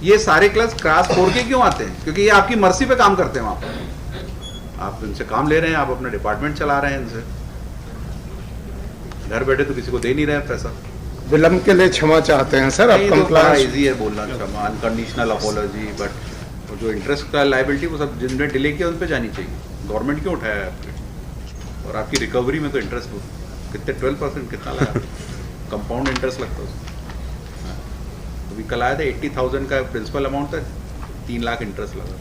ये सारे क्लास 4 के क्यों आते हैं? क्योंकि ये आपकी मर्जी पे काम करते हैं वहां पर, आप इनसे काम ले रहे हैं, आप अपना डिपार्टमेंट चला रहे हैं इनसे, घर बैठे तो किसी को दे नहीं रहे हैं पैसा। विलम्ब के लिए क्षमा चाहते हैं सर, अब कंप्लायंस इजी है बोलना क्षमा, अनकंडीशनल अपॉलॉजी, बट जो इंटरेस्ट का लायबिलिटी वो सब जिनने डिले किया उन पे जानी चाहिए। गवर्नमेंट क्यों उठाया है आपने? और आपकी रिकवरी में तो इंटरेस्ट कितने 12% कितना लगा? कंपाउंड इंटरेस्ट लगता है उसमें। अभी कल आया था 80,000 का प्रिंसिपल अमाउंट था, 3 लाख इंटरेस्ट लगा।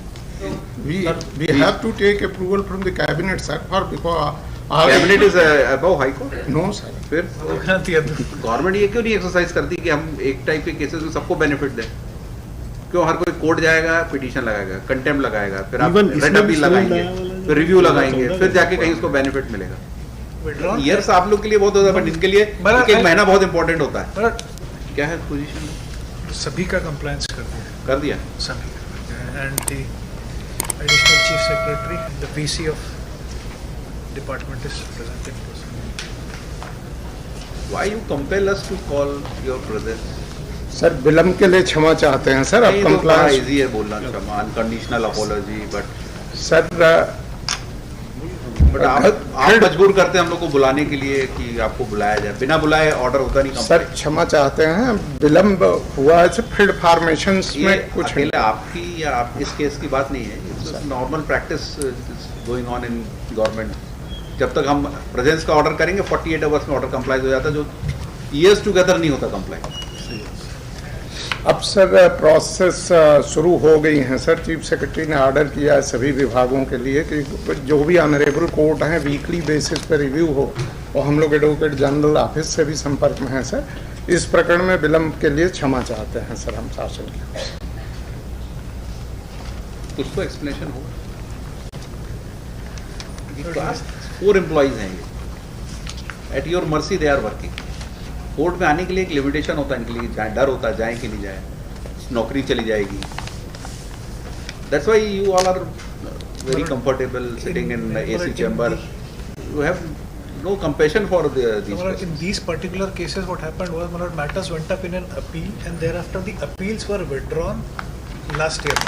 we have to take approval from the cabinet sir for because cabinet is above high court. no sir, फिर गवर्नमेंट ये क्यों नहीं एक्सरसाइज करती कि हम एक टाइप के केसेस में सबको बेनिफिट दें? क्यों हर कोई कोर्ट जाएगा, पिटीशन लगाएगा, कंटेम्प्ट लगाएगा, फिर आप रेड अपील लगाएंगे, फिर रिव्यू लगाएंगे, फिर जाके कहीं उसको बेनिफिट मिलेगा। ईयर्स आप लोग के लिए बहुत होता है, बट इनके लिए एक महीना बहुत इंपॉर्टेंट होता है। क्या है पोजीशन? सभी का कंप्लायंस कर दिया सभी, and the additional chief secretary, the VC of department is presenting. Why you compel us to call your presence? Sir विलम्ब के लिए क्षमा चाहते हैं सर, अब कंप्लायंस इजी है बोलना क्षमा, अनकंडीशनल अपॉलॉजी, बट सर आप मजबूर करते हैं हम लोग को बुलाने के लिए कि आपको बुलाया जाए, बिना बुलाए ऑर्डर होता नहीं। सर क्षमा चाहते हैं, विलम्ब हुआ है फील्ड फॉर्मेशंस में कुछ अकेले आपकी या आप इस केस की बात नहीं है, normal practice going on in government. जब तक हम प्रेजेंस का ऑर्डर करेंगे 48 आवर्स में ऑर्डर कंप्लाई हो जाता है, जो ईयर्स टुगेदर नहीं होता कंप्लाई। अब सर प्रोसेस शुरू हो गई हैं सर, चीफ सेक्रेटरी ने ऑर्डर किया है सभी विभागों के लिए कि जो भी ऑनरेबल कोर्ट हैं वीकली बेसिस पर रिव्यू हो, और हम लोग एडवोकेट जनरल ऑफिस से भी संपर्क में हैं सर। इस प्रकरण में विलम्ब के लिए क्षमा चाहते हैं सर हम शासन की। कुछ तो एक्सप्लेनेशन हो। क्लास 4 एम्प्लॉइज हैं ये, at your mercy they are working. Court में आने के लिए एक लिमिटेशन होता है इनके लिए, जाए डर होता है जाए कि नहीं जाए, नौकरी चली जाएगी। That's why you all are very comfortable sitting in AC chamber, you have no compassion for these persons. In these particular cases what happened was matters went up in an appeal, and thereafter the appeals were withdrawn last year.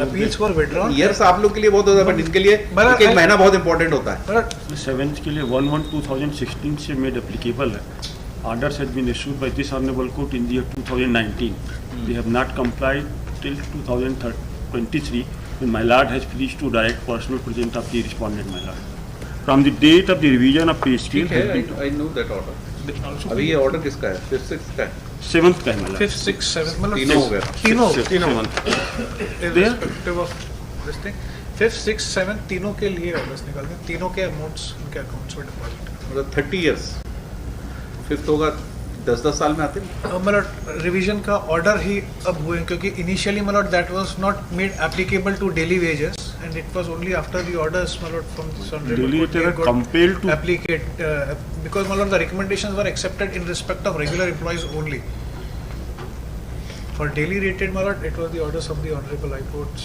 appeals were withdrawn. Years आप लोग के लिए बहुत होता है, but इनके लिए एक महीना बहुत इंपॉर्टेंट होता है। 7th के लिए 1/1/2016 से मेड एप्लीकेबल है। Orders had been issued by this honorable court in the year 2019. They have not complied till 2023, when my lord has pleased to direct personal presence of the respondent, my lord. From the date of the revision of pay scale, I know that order. अभी ये order किसका है? 5th 6th का है? 7th का है, my lord. 5th 6th 7th मतलब तीनों हो गया। तीनों irrespective of this thing, 5th 6th 7th तीनों के लिए ऑर्डर्स निकालते हैं, तीनों के अमाउंट्स उनके अकाउंट्स में डिपॉजिट। मतलब 30 years 5th होगा 10-10 साल में आते हैं। मतलब रिवीजन का ऑर्डर ही अब हुए, क्योंकि इनिशियली मतलब that was not made applicable to daily wages, and it was only after the orders मतलब from this Daily they were compelled to applicate because मतलब the recommendations were accepted in respect of regular employees only. For daily rated मतलब it was the orders of the honorable high courts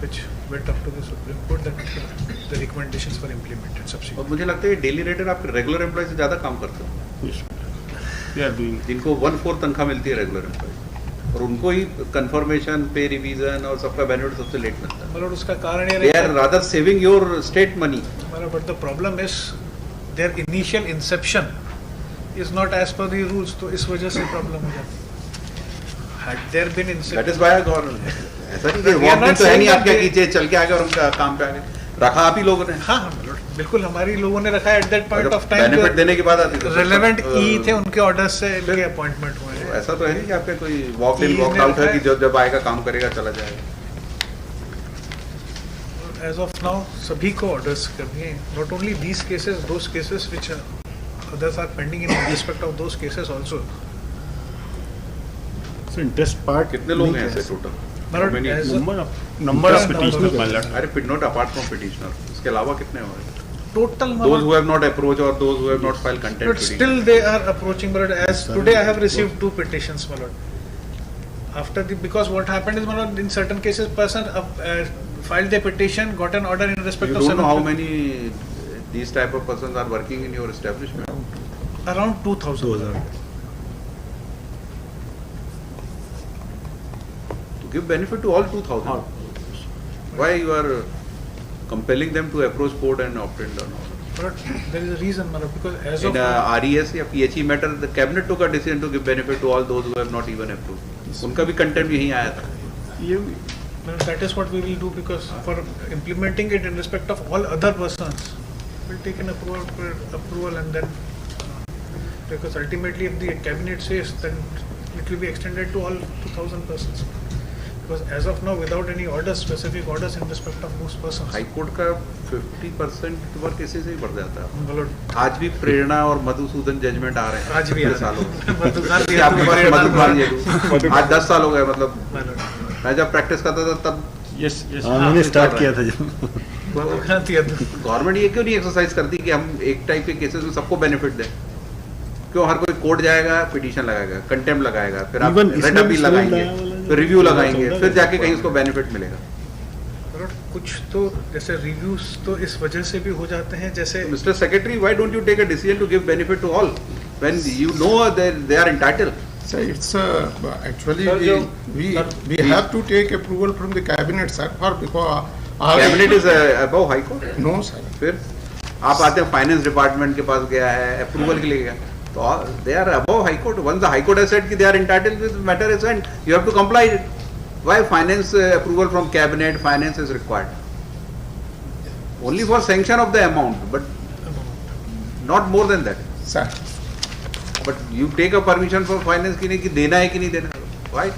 which went up to the Supreme Court that the recommendations were implemented subsequently. और मुझे लगता है daily rated आप regular employ से ज़्यादा काम करते हो। they are doing. जिनको 1/4 तनख्वाह मिलती है रेगुलर एम्प्लॉय, और उनको ही कंफर्मेशन, पे रिवीजन और सबका बेनिफिट सबसे लेट मिलता है। मतलब उसका कारण ये they are rather saving your state money. मतलब but the problem is their initial inception is not as per the rules, तो इस वजह से प्रॉब्लम हो जाती है। Had there been inception, that is why government ऐसा नहीं कि गवर्नमेंट तो है नहीं आपके नीचे चल के आगे और उनका काम पे आगे रखा आप ही लोगों ने। हाँ बिल्कुल हमारी लोगों ने रखा है at that point of time, benefit देने के बाद आती है रेलेवेंट ई थे उनके ऑर्डर से इनके अपॉइंटमेंट हुए हैं। ऐसा तो है नहीं कि आपके कोई वॉक इन वॉक आउट है कि जब आएगा काम करेगा चला जाएगा। एज ऑफ नाउ सभी को ऑर्डर्स करनी है, not only these cases, those cases which others are pending in respect of those cases also. So interest part कितने लोग हैं ऐसे total? number of petitioners, my lord. अरे नॉट अपार्ट फ्रॉम पिटिशनर, इसके अलावा कितने हो गए? Total Those who have not approached or those who have not filed contempt but still they are approaching, but as today I have received 2 petitions, my lord. After the, because what happened is, my lord, in certain cases person filed the petition, got an order in respect you of don't know how many these type of persons are working in your establishment? around 2000. To give benefit to all 2,000. Why you are compelling them to approach court and obtain the order? But there is a reason, Malad, because as In of now, RES या PHE matter, the cabinet took a decision to give benefit to all those who have not even approved. उनका भी contempt यहीं आया था. Malad, that is what we will do, because for implementing it in respect of all other persons, we'll take an approval and then because ultimately if the cabinet says, then it will be extended to all 2,000 persons. Because as of now, without any orders, specific orders in respect of those persons. High court का 50% work ऐसे से ही बढ़ जाता है. Malad, आज भी प्रेरणा और Madhusudan judgement आ रहे हैं. आज भी आ पिछले सालों में. मधुकार जैसे आपके पास मधुकार ये आज 10 साल हो गए. मतलब Malad, मैं जब प्रैक्टिस करता था तब यस यस हमने स्टार्ट किया था जब मधुकार यदु. गवर्नमेंट ये क्यों नहीं एक्सरसाइज करती कि हम एक टाइप के केसेस में सबको बेनिफिट दें. क्यों हर कोई कोर्ट जाएगा, पिटीशन लगाएगा, कंटेम्प्ट लगाएगा, फिर आप Even रेट इसमें अपील भी लगाएंगे, सुनना वाला फिर रिव्यू जो लगाएंगे, होता फिर है, जाके कहीं उसको बेनिफिट मिलेगा. Malad, कुछ तो जैसे रिव्यूज तो इस वजह से भी हो जाते हैं, जैसे Mr. Secretary, why don't you take a decision to give benefit to all when you know they are entitled? So it's actually Sir, we have to take approval from the cabinet, sir, for because Cabinet is above High Court. no, sir. फिर आप आते हैं finance department के पास गया है, approval के लिए गया, तो they are above high court. Once the high court has said कि they are entitled, this matter is and you have to comply it. Why finance approval from cabinet, finance is required only for sanction of the amount, but not more than that. Sir, but you take a permission for finance की नहीं कि देना है कि नहीं देना. Why?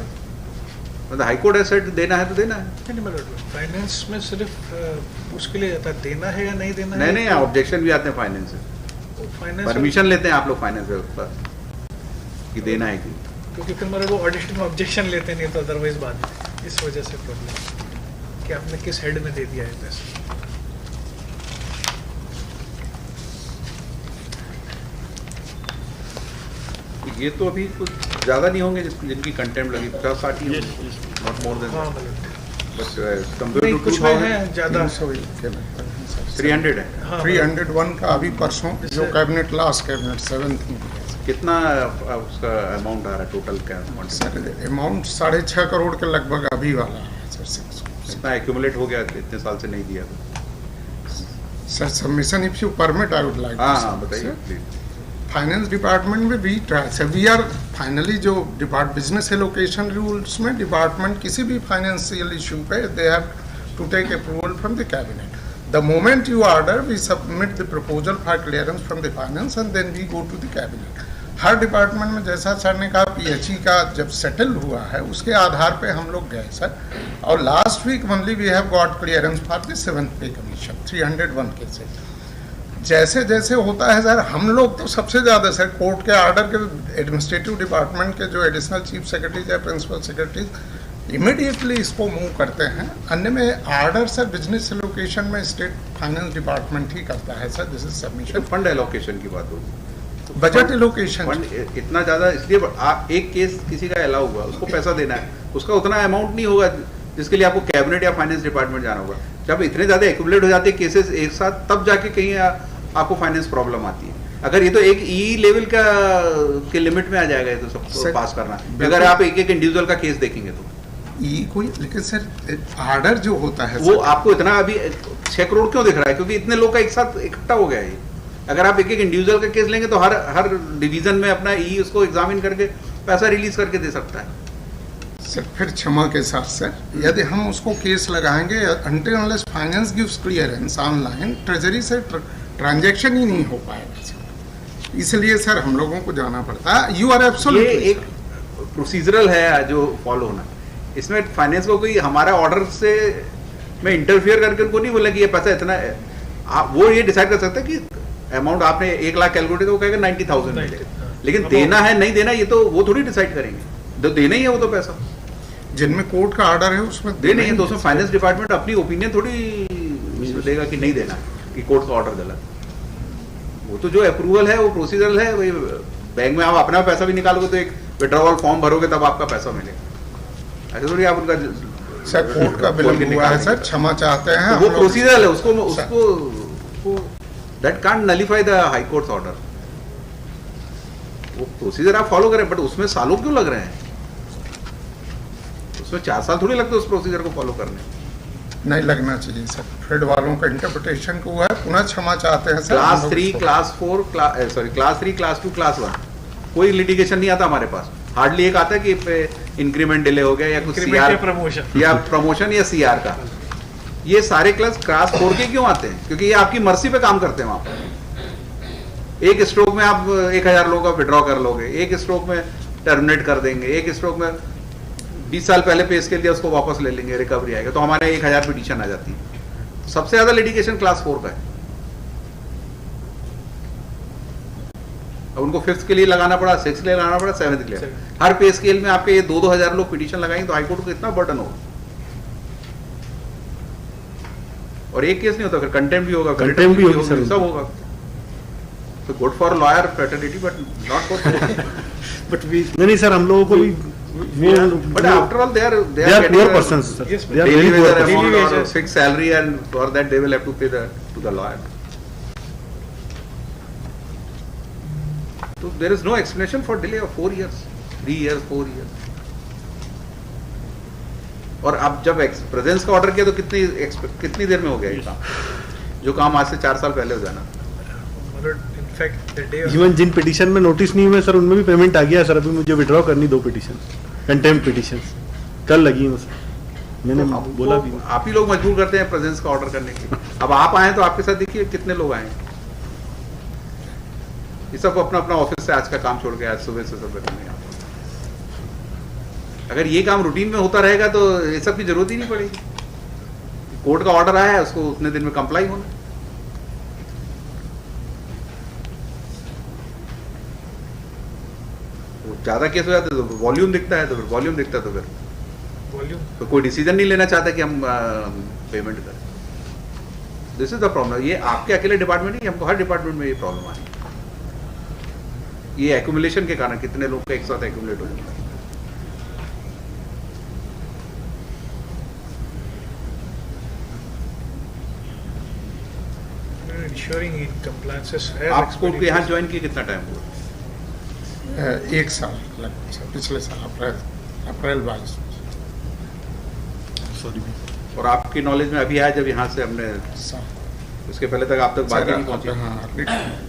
The high court has said देना है तो देना है. नहीं Malad, फाइनेंस में सिर्फ उसके लिए जाता है देना है या नहीं देना नहीं है. नहीं, ऑब्जेक्शन भी आते हैं फाइनेंस से. फाइनेंस परमिशन लेते हैं आप लोग फाइनेंस से उस पर कि देना है कि. क्योंकि फिर मेरे वो ऑडिशन में ऑब्जेक्शन लेते नहीं, तो अदरवाइज बाद में इस वजह से प्रॉब्लम कि आपने किस हेड में दे दिया है पैसा. ये तो अभी कुछ ज्यादा नहीं होंगे जिनकी कंटेम्प्ट लगी. 50-60 यस होंगे, यस नॉट मोर देन. हाँ Malad. बट नहीं, कंपेयर टू कुछ में है ज्यादा. 300 है. हाँ, 301 का अभी परसों जो जैसे- कैबिनेट लास्ट कैबिनेट 7th में है, sir. कितना उसका अमाउंट आ रहा है टोटल क्या अमाउंट? सर अमाउंट 6.5 करोड़ के लगभग अभी वाला है सर. कितना एक्यूमुलेट हो गया इतने साल से नहीं दिया तो? Sir submission if you permit I would like. हाँ हाँ बताइए प्लीज. फाइनेंस डिपार्टमेंट में we try we are finally जो बिजनेस एलोकेशन रूल्स में डिपार्टमेंट किसी भी फाइनेंशियल इशू पे they have to take approval from the cabinet. The moment you order we submit the proposal for clearance from the finance and then we go to the cabinet. हर department में जैसा sir ने कहा PHE का जब settle हुआ है उसके आधार पे हम लोग गए सर, और last week only we have got clearance for the 7th pay commission 301 के से. जैसे जैसे होता है सर, हम लोग तो सबसे ज़्यादा सर कोर्ट के ऑर्डर के एडमिनिस्ट्रेटिव डिपार्टमेंट के जो एडिशनल चीफ सेक्रेटरीज या प्रिंसिपल सेक्रेटरीज इमीडिएटली इसको मूव करते हैं. अन्य में ऑर्डर सर बिजनेस एलोकेशन में स्टेट फाइनेंस डिपार्टमेंट ही करता है sir. This is submission. Fund allocation की बात होगी. बजट एलोकेशन फंड इतना ज्यादा इसलिए आप एक केस किसी का अलाउ हुआ उसको पैसा देना है, उसका उतना अमाउंट नहीं होगा जिसके लिए आपको कैबिनेट या फाइनेंस डिपार्टमेंट जाना होगा. जब इतने ज्यादा एक्यूमुलेट हो जाते हैं केसेस एक साथ, तब जाके कहीं आपको फाइनेंस प्रॉब्लम आती है. अगर ये तो एक ई लेवल का के लिमिट में आ जाएगा ये तो सबको पास करना. अगर आप एक एक इंडिविजुअल का केस देखेंगे तो ये कोई, लेकिन सर ऑर्डर जो होता है वो आपको इतना अभी 6 करोड़ क्यों दिख रहा है? क्योंकि इतने लोग का एक साथ इकट्ठा हो गया है. अगर आप एक एक इंडिविजुअल का केस लेंगे तो हर डिवीजन में अपना ई उसको एग्जामिन करके पैसा रिलीज करके दे सकता है. सर फिर क्षमा के साथ सर, यदि हम उसको केस लगाएंगे until unless finance gives clearance online, treasury से ट्रांजैक्शन ही नहीं हो पाएगा सर. इसलिए सर हम लोगों को जाना पड़ता है. यू आर ये एब्सोल्युटली एक प्रोसीजरल है जो फॉलो होना. इसमें फाइनेंस को कोई हमारा ऑर्डर से में इंटरफियर करके उनको नहीं बोला कि ये पैसा इतना है. आप वो ये डिसाइड कर सकते हैं कि अमाउंट आपने 1 लाख कैलकुलेट तो वो कहेगा 90,000 मिलेगा. लेकिन देना है नहीं देना ये तो वो थोड़ी डिसाइड करेंगे. तो देना ही है वो तो पैसा जिनमें कोर्ट का ऑर्डर है उसमें दे नहीं है. तो उसमें फाइनेंस डिपार्टमेंट अपनी ओपिनियन थोड़ी देगा कि नहीं देना कि कोर्ट का ऑर्डर गलत. वो तो जो अप्रूवल है वो प्रोसीजरल है. वही बैंक में आप अपना पैसा भी निकालोगे तो एक विड्रॉवल फॉर्म भरोगे तब आपका पैसा मिलेगा. ऐसे थोड़ी आप उनका सर कोर्ट का विलंब हुआ है सर, क्षमा चाहते हैं. वो प्रोसीजरल है. उसको that can't nullify the high courts order. वो प्रोसीजर आप फॉलो करें, बट उसमें सालों क्यों लग रहे हैं? उसमें 4 साल थोड़ी लगते उस प्रोसीजर को फॉलो करने। नहीं लगना चाहिए सर, फ्रेड वालों का इंटरप्रिटेशन को हुआ है, पुनः क्षमा चाहते हैं sir. Class 3, class 4, class 3, class 2, class 1 कोई लिटिगेशन नहीं आता हमारे पास। हार्डली एक आता है कि इंक्रीमेंट डिले हो गया या कुछ सीआर प्रमोशन या प्रमोशन या सीआर का। ये सारे क्लास 4 के क्यों आते हैं? क्योंकि ये आपकी मर्जी पे काम करते हैं वहां पर। एक स्ट्रोक में आप 1000 लोगों का विड्रॉ कर लोगे, एक स्ट्रोक में टर्मिनेट कर देंगे, एक स्ट्रोक में 20 साल पहले पे स्केल दिया उसको वापस ले लेंगे, रिकवरी आएगा, तो हमारे 1000 पिटीशन आ जाती है। सबसे ज्यादा लिटिगेशन क्लास 4 का है। अब उनको 5th के लिए लगाना पड़ा, 6th के लिए लगाना पड़ा, 7th के लिए। हर पे स्केल में आपके 2-2 हजार लोग पिटीशन लगाएंगे तो हाईकोर्ट को इतना बर्डन होगा। और एक केस नहीं होता, फिर कंटेम्प्ट भी होगा, कंटेम्प्ट भी होगी सर, सब होगा। तो good for lawyer fraternity but not for but we नहीं सर, हम लोगों को भी but after all they are poor persons sir. Yes, They are daily very poor wage persons. amount or wages. fixed salary, and for that they will have to pay to the lawyer. So there is no explanation for delay of 4 years, 3 years, 4 years. और अब जब presence का order किया तो कितनी देर में हो गया ये काम, जो काम आज से 4 साल पहले हो जाना। इनफैक्ट द डे इवन जिन पिटीशन में नोटिस नहीं हुए सर, उनमें भी पेमेंट आ गया सर। अभी मुझे विड्रॉ करनी 2 पिटीशन, कंटेम्प्ट पिटीशन कल लगी है सर। मैंने तो आपको- बोला भी आप ही लोग मजबूर करते हैं प्रेजेंस का ऑर्डर करने के लिए। अब आप आए तो आपके साथ देखिए कितने लोग आए। ये सब अपना अपना ऑफिस से आज का काम छोड़ के आज सुबह से सब करने आता। अगर ये काम रूटीन में होता रहेगा तो ये सब की जरूरत ही नहीं पड़ेगी। कोर्ट का ऑर्डर आया है, उसको उतने दिन में कंप्लाई होना। ज्यादा केस हो जाते तो वॉल्यूम दिखता है, तो फिर वॉल्यूम दिखता है तो फिर वॉल्यूम तो कोई डिसीजन नहीं लेना चाहता कि हम पेमेंट करें। This is the problem. ये आपके अकेले डिपार्टमेंट नहीं, हमको हर डिपार्टमेंट में ये प्रॉब्लम आ रही है। ये एक्यूमुलेशन के कारण कितने लोग का एक साथ एक्यूमुलेट हो जाता है। ensuring in compliances है आप कोर्ट के यहाँ ज्वाइन किए कितना टाइम हुआ? 1 साल लगभग सर, पिछले साल अप्रैल 22। सॉरी। और आपकी नॉलेज में अभी आया जब यहाँ से हमने, उसके पहले तक आप तक बात ही नहीं पहुंची? हाँ,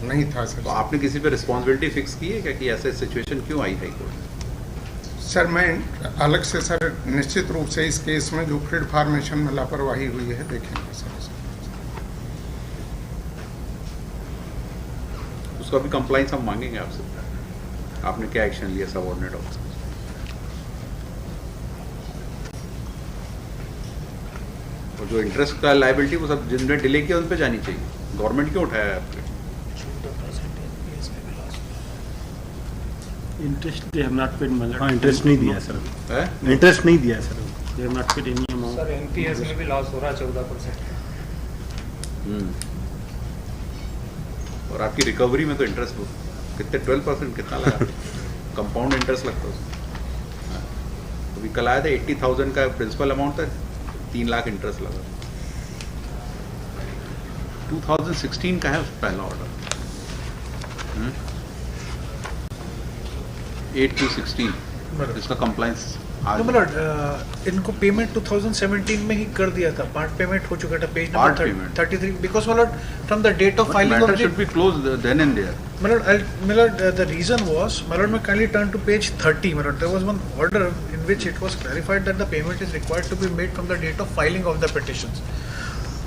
नहीं था सर। तो आपने किसी पे रिस्पॉन्सिबिलिटी फिक्स की है क्या कि ऐसे सिचुएशन क्यों आई हाई कोर्ट? सर मैं अलग से सर निश्चित रूप से इस केस में जो फीड फार्मेशन में लापरवाही हुई है देखेंगे सर। उसका भी कंप्लाइंस हम मांगेंगे आपसे। आपने क्या एक्शन लिया सबऑर्डिनेट ऑफिसर? और जो इंटरेस्ट का लायबिलिटी वो सब जिनने डिले किया उन पे जानी चाहिए। गवर्नमेंट क्यों उठाया है आपके? Interest they have not paid money. हाँ, इंटरेस्ट नहीं दिया है सर, है? इंटरेस्ट नहीं दिया है sir. They have not paid any amount. Sir NPS में भी लॉस हो रहा है 14%। और आपकी रिकवरी में तो इंटरेस्ट कितने 12% कितना लगा? कंपाउंड इंटरेस्ट लगता है उसमें। अभी कल आया था 80,000 का प्रिंसिपल अमाउंट था, 3 लाख इंटरेस्ट लगा। 2016 का है पहला ऑर्डर, 8 to 16 इसका कंप्लाइंस No, my lord, इनको पेमेंट 2017 में ही कर दिया था। पार्ट पेमेंट हो चुका था, page Part number payment. 33 because my lord from the date of filing of matter the should be close then and there. my lord, the reason was, my lord, may kindly turn to page 30, my lord. There was one order in which it was clarified that the payment is required to be made from the date of filing of the petitions.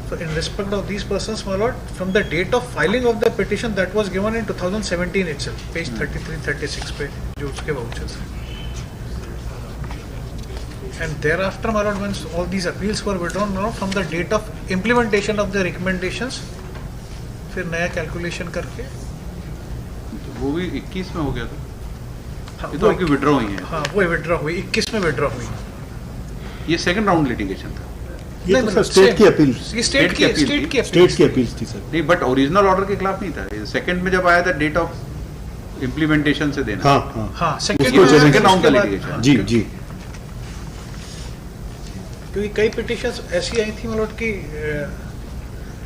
So in respect of these persons, my lord, from the date of filing of the petition that was given in 2017 itself, page 33, 36 पे जो उसके vouchers हैं. And thereafter, my lord, when all these appeals were withdrawn, my lord, from the date of implementation of the recommendations, फिर नया calculation करके वो भी 21 में हो गया था। हाँ, ये तो आपकी विड्रॉ हुई है। हाँ वो विड्रॉ हुई, 21 में विड्रॉ हुई। ये सेकंड राउंड लिटिगेशन था। ये तो सर स्टेट की अपील, ये स्टेट की appeal स्टेट थी। की स्टेट की अपील थी सर। नहीं, बट ओरिजिनल ऑर्डर के खिलाफ नहीं था। सेकंड में जब आया था डेट ऑफ इम्प्लीमेंटेशन से देना। हाँ हाँ हाँ सेकंड उसको second round का litigation। जी जी। क्योंकि कई पिटिशंस ऐसी आई थी मतलब कि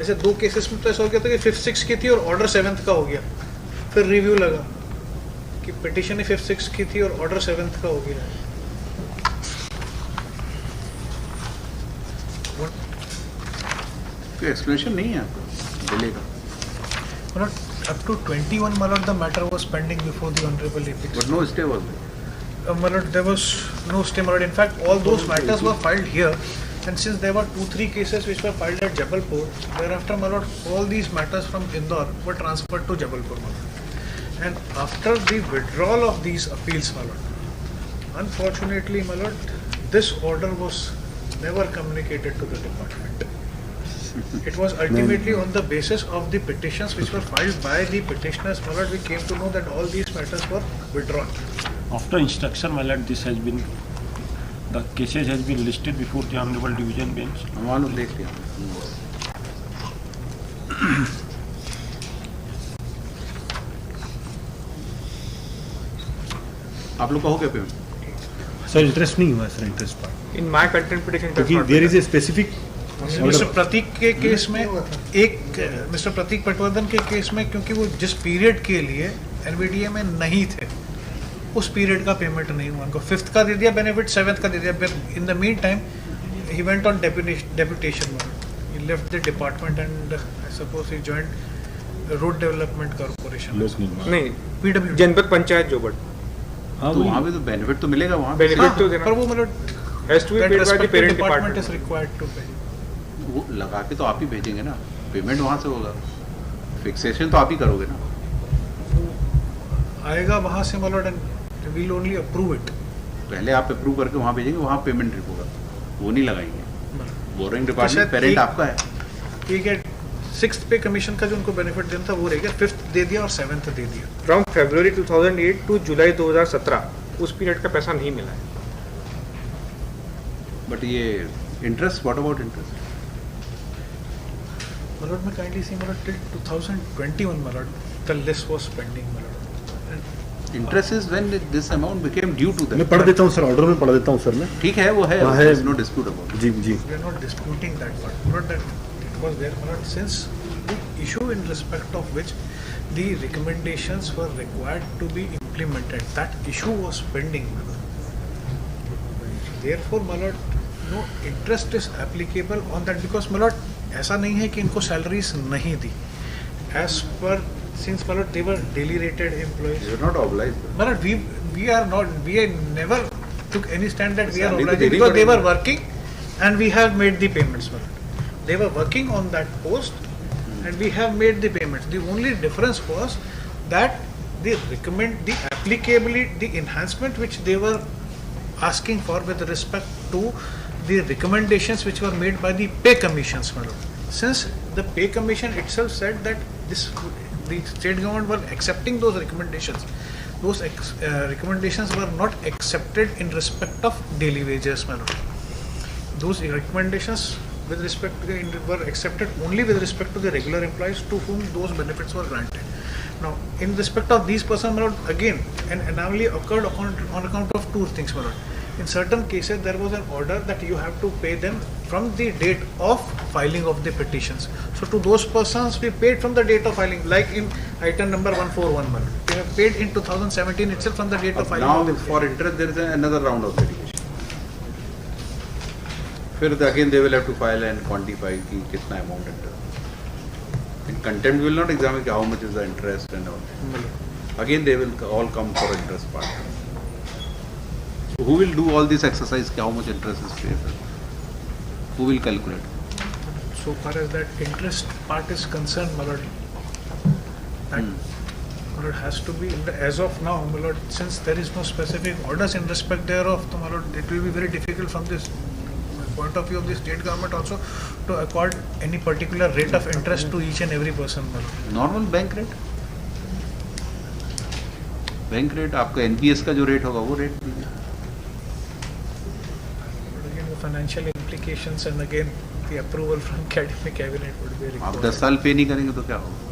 ऐसे 2 केसेस में तो ऐसा हो गया था कि 5th 6th की थी और ऑर्डर 7th का हो गया। फिर रिव्यू लगा कि पिटिशन ही 5th 6th की थी और ऑर्डर 7th का हो गया। कोई एक्सप्लेनेशन नहीं है आपको डिले का, Malord, up to 21, Malord, the matter was pending before the Honorable Apex. But no stay was Malord, there was no stay, Malord. In fact, all those matters were filed here. And since there were 2-3 cases which were filed at Jabalpur, thereafter, Malord, all these matters from Indore were transferred to Jabalpur, Malord. And after the withdrawal of these appeals, Malord, unfortunately, Malord, this order was never communicated to the department. It was ultimately on the basis of the petitions which were filed by the petitioners, Malord, we came to know that all these matters were withdrawn. After instruction, my lord, this has been, the cases has been listed before the Honorable Division Bench. हम वहाँ लोग देख लिया। आप लोग का हो गया पेमेंट? सर इंटरेस्ट नहीं हुआ sir, interest part, In my content petition, it does क्योंकि not there be is a specific mister Prateek के केस में मिस्टर प्रतीक पटवर्धन के केस में, क्योंकि वो जिस पीरियड के लिए एनवीडीए में नहीं थे, उस पीरियड का पेमेंट नहीं हुआ उनको। 5th का दे दिया बेनिफिट, 7th का दे दिया। In the mean time he went on deputation, he left the department and I suppose he joined road development corporation, लोक निर्माण। नहीं, पीडब्ल्यू जनपद पंचायत जोबट हाँ तो वही। वहाँ पे तो बेनिफिट तो मिलेगा वहाँ पे। बेनिफिट तो देना पर वो मतलब has to be that paid by the respective parent department department. is required to pay. वो लगा के तो आप ही भेजेंगे ना, पेमेंट वहाँ से होगा, फिक्सेशन तो आप ही करोगे ना। आएगा वहाँ से मतलब and will only approve it. पहले आप अप्रूव करके वहाँ भेजेंगे, वहाँ पेमेंट होगा, वो नहीं लगाएंगे। बोरिंग शायद डिपार्टमेंट पेरेंट एक- आपका है। ठीक है, 6th पे कमीशन का जो उनको बेनिफिट देना था वो रह गया, 5th दे दिया और 7th दे दिया। From February 2008 to जुलाई 2017 उस पीरियड का पैसा नहीं मिला है। बट ये interest, what about interest? Malout में kindly see Malout till 2021 Malout the list was pending Malout. Interest is when this amount became due to मैं देम। पढ़ देता हूँ सर, ऑर्डर में पढ़ देता हूँ सर मैं। ठीक है, वो है, हाँ, है। No dispute about. जी जी। We are not disputing that part. Not that it was there, but since the issue in respect of which the recommendations were required to be implemented, that issue was pending. Therefore, my lord, no interest is applicable on that because my lord, ऐसा नहीं है कि इनको salaries नहीं दी. As per since my lord, they were daily rated employees. You are not obliged. My lord, we are not, we never took any stand that we are Salary तो obliging देनी because they were पड़ेगी। working and we have made the payments for it. They were working on that post and we have made the payments. The only difference was that the applicability, the enhancement which they were asking for with respect to the recommendations which were made by the pay commissions, my lord. Since the pay commission itself said that the state government were accepting those recommendations. Those recommendations were not accepted in respect of daily wages, my lord. Those recommendations with respect to were accepted only with respect to the regular employees to whom those benefits were granted. Now, in respect of these persons, my lord, again, an anomaly occurred on account of two things, my lord. In certain cases, there was an order that you have to pay them from the date of filing of the petitions. So, to those persons, we paid from the date of filing, like in item number 141, my lord. We have paid in 2017 itself from the date of filing of Now the for interest there is another round of litigation. फिर again they will have to file and quantify कि कितना amount interest. In contempt we will not examine how much is the interest and all. Again they will all come for interest part. So who will do all this exercise? How much interest is paid? Who will calculate? So far as that interest part is concerned, my lord, that my lord has to be as of now, my lord, since there is no specific orders in respect thereof, so my lord, it will be very difficult from this point of view of the state government also to accord any particular rate of interest to each and every person, my lord. Normal bank rate. Bank rate आपका NPS का जो rate होगा वो rate दीजिए। But again, the financial implications and again the approval from cabinet would be आप required. 10 साल पे नहीं करेंगे तो क्या होगा?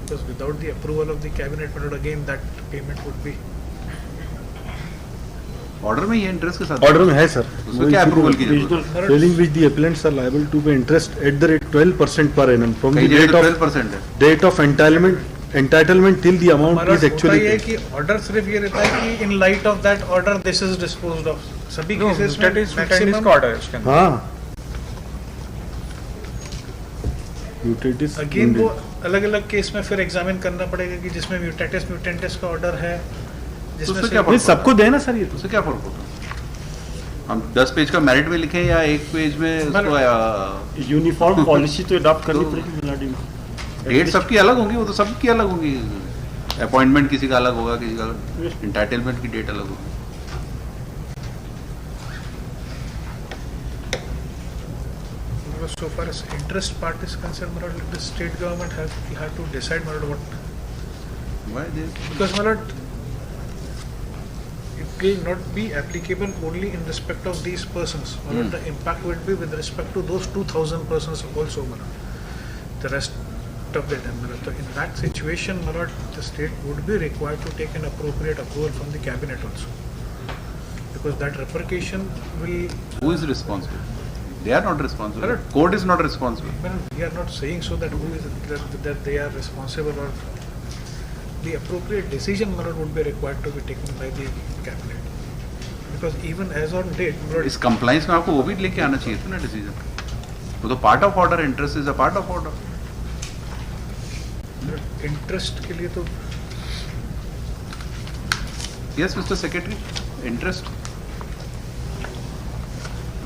Because without the approval of the cabinet, my lord, again that payment would be. Order में ये इंटरेस्ट के साथ ऑर्डर में है सर। उसमें क्या अप्रूवल की जरूरत है? Failing which the appellants are liable to pay interest at the rate 12% per annum from the कई जगह date तो of 12% है। date of entitlement till the amount हमारा is होता actually ही है paid. कि ऑर्डर सिर्फ ये रहता है कि in light of that order this is disposed of. सभी No, केसेस that में is मैक्सिमम का ऑर्डर है उसके अंदर। हाँ म्यूटेटिस अगेन वो अलग अलग केस में फिर एग्जामिन करना पड़ेगा कि जिसमें म्यूटेटिस म्यूटेंटिस का ऑर्डर है, जिसमें उससे से- क्या नहीं, सबको देना सर ये तो। उससे क्या फर्क होता है? हम 10 पेज का मेरिट में लिखें या 1 पेज में उसको यूनिफॉर्म पॉलिसी तो अडॉप्ट करनी तो- पड़ेगी मिलाडी में। डेट सबकी अलग होगी, वो तो सबकी अलग होगी। अपॉइंटमेंट किसी का अलग होगा, किसी का इंटाइटलमेंट की डेट अलग होगी। So far as interest part is concerned, my lord, the state government have to decide, my lord, what, Why they- because my lord, it will not be applicable only in respect of these persons. My lord, the impact will be with respect to those 2,000 persons also, my lord. The rest of the time, my lord. So in that situation, my lord, the state would be required to take an appropriate approval from the cabinet also, because that repercussion will. Who is responsible? They are not responsible. Correct. Court is not responsible. Well, we are not saying so that who is that they are responsible, or the appropriate decision, my lord, would be required to be taken by the cabinet, because even as on date, my lord, इस compliance में आपको वो भी लेके आना चाहिए था ना डिसीजन। वो तो part of order, interest is a part of order. Interest के लिए तो yes mister secretary, interest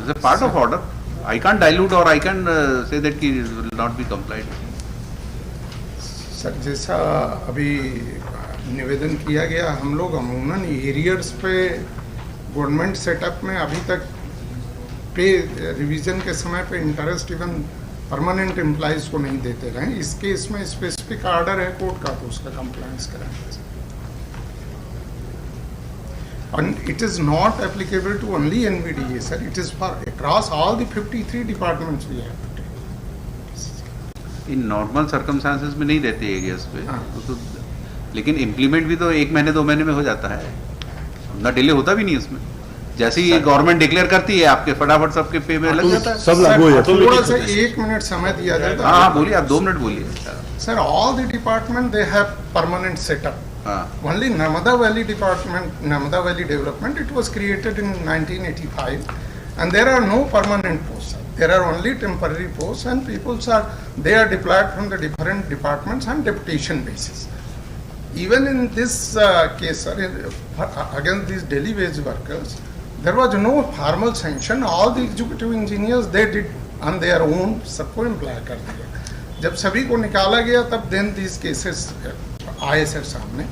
is a part of order. I can dilute और आई कैन से दैट कि will not be complied. Sir जैसा अभी निवेदन किया गया, हम लोग अमूमन एरियर्स पे गवर्नमेंट सेटअप में अभी तक पे रिवीजन के समय पे इंटरेस्ट इवन परमानेंट एम्प्लॉइज को नहीं देते रहे। इस केस में स्पेसिफिक ऑर्डर है कोर्ट का, तो उसका कंप्लायंस कराएंगे। And it is not applicable to only NVDA, sir. It is for across all the 53 departments we have to take. In normal circumstances में नहीं देते एरियाज पे हाँ। तो, लेकिन इम्प्लीमेंट भी तो 1 महीने 2 महीने में हो जाता है, ना डिले होता भी नहीं उसमें। जैसे ही गवर्नमेंट डिक्लेयर करती है आपके फटाफट सबके पे में लग जाता है। सब लागू हो जाता है। थोड़ा सा 1 मिनट समय दिया जाता हाँ हाँ बोलिए, आप 2 मिनट बोलिए। Sir, all the department they have permanent setup. हाँ Only Narmada Valley Department, Narmada Valley Development, it was created in 1985, and there are no permanent posts. There are only temporary posts, and they are deployed from the different departments on deputation basis. Even in this case, sir, against these daily wage workers, there was no formal sanction. All the executive engineers they did on their own, सबको employ कर दिया। जब सभी को निकाला गया तब then these cases आए सर सामने।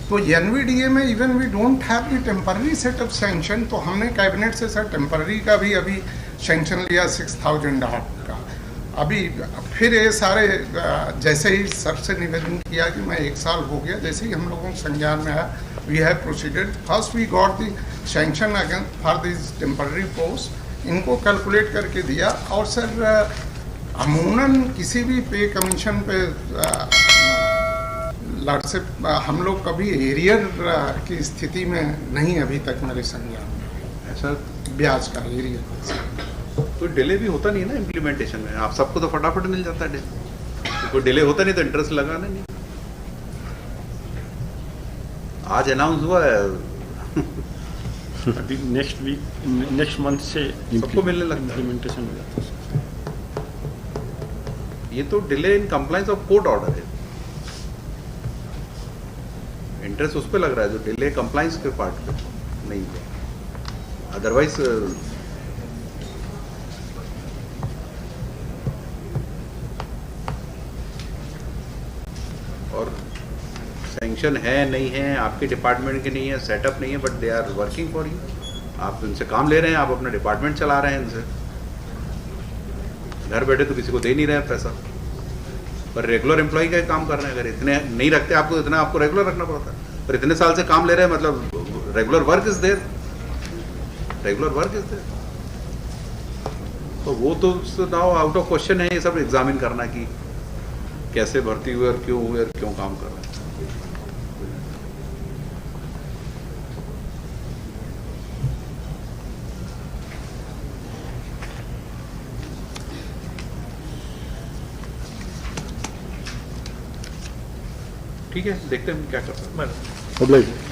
तो एनवीडीए में even we don't have the temporary setup sanction, तो हमने कैबिनेट से सर टेम्पररी का भी अभी सैंक्शन लिया 6000 का। अभी फिर ये सारे जैसे ही सर से निवेदन किया कि मैं 1 साल हो गया, जैसे ही हम लोगों के संज्ञान में आया, we have proceeded. First we got the sanction again for this temporary post, इनको कैलकुलेट करके दिया। और सर अमूमन किसी भी पे कमीशन पे लॉर्डशिप हम लोग कभी एरियर की स्थिति में नहीं अभी तक मेरे संज्ञान में ऐसा ब्याज का एरियर। कोई डिले भी होता नहीं है ना इम्प्लीमेंटेशन में। आप सबको तो फटाफट मिल जाता है डिले, कोई डिले होता नहीं तो इंटरेस्ट लगाना नहीं। आज अनाउंस हुआ है, अभी नेक्स्ट मंथ से सबको मिलने लगता है। इम्प्लीमेंटेशन हो जाता है। ये तो delay in compliance of court order है। इंटरेस्ट उस पे लग रहा है जो डिले कंप्लाइंस के पार्ट पे नहीं है। अदरवाइज और सैंक्शन है नहीं है, आपके डिपार्टमेंट के नहीं है, सेटअप नहीं है, but they are working for you. आप इनसे काम ले रहे हैं, आप अपना डिपार्टमेंट चला रहे हैं इनसे। घर बैठे तो किसी को दे नहीं रहे हैं पैसा, पर रेगुलर एम्प्लॉय का काम कर रहे हैं। अगर इतने नहीं रखते आपको, इतना आपको रेगुलर रखना पड़ता है। पर इतने साल से काम ले रहे हैं, मतलब regular work is there, regular work is there. तो वो तो नाउ आउट ऑफ क्वेश्चन है ये सब एग्जामिन करना कि कैसे भर्ती हुए और क्यों काम कर रहे हैं। ठीक है, देखते हैं हम क्या कर सकते हैं। well, Obliged.